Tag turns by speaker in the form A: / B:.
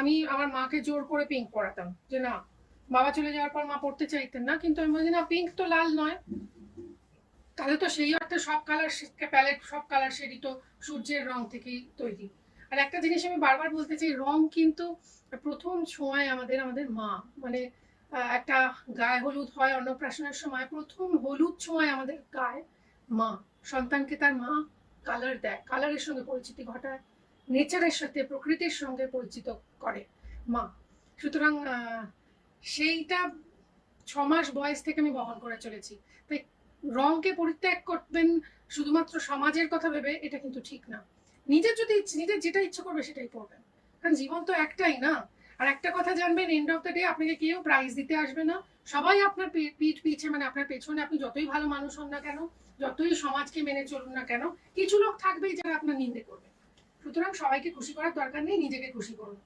A: আমি আমার মাকে জোর করে পিঙ্ক পরাতাম, যে না, বাবা চলে যাওয়ার পর মা পড়তে চাইতেন না, কিন্তু আমি বলছি না, পিঙ্ক তো লাল নয়, তাহলে তো সেই অর্থে সব কালার প্যালেট, সব কালার শেডই তো সূর্যের রং থেকেই তৈরি। আর একটা জিনিস আমি বারবার বলতে চাই, রং কিন্তু প্রথম ছোঁয়ায় আমাদের আমাদের মা, মানে একটা গায়ে হলুদ হয় অন্নপ্রাশনের সময়, প্রথম হলুদ ছোঁয়ায় আমাদের গায়ে মা সন্তানকে তার মা কালার দেয়, কালারের সঙ্গে পরিচিতি ঘটায়, নেচারের সাথে প্রকৃতির সঙ্গে পরিচিত করে মা। সুতরাং সেইটা 6 মাস বয়স থেকে আমি বহন করে চলেছি। তাই রংকে পরিত্যাগ করবেন শুধুমাত্র সমাজের কথা ভেবে, এটা কিন্তু ঠিক না। নিজের যদি নিজের যেটা ইচ্ছে করবে সেটাই করবেন, কারণ জীবন তো একটাই না। আর একটা কথা জানবেন, এন্ড অফ দ্য ডে আপনাকে কেউ প্রাইজ দিতে আসবে না। সবাই আপনার পিঠ পিছে, মানে আপনার পেছনে, আপনি যতই ভালো মানুষ হন না কেন, যতই সমাজকে মেনে চলুন না কেন, কিছু লোক থাকবেই যারা আপনার নিন্দে করবে। সুতরাং সবাইকে খুশি করার দরকার নেই, নিজেকে খুশি করুন।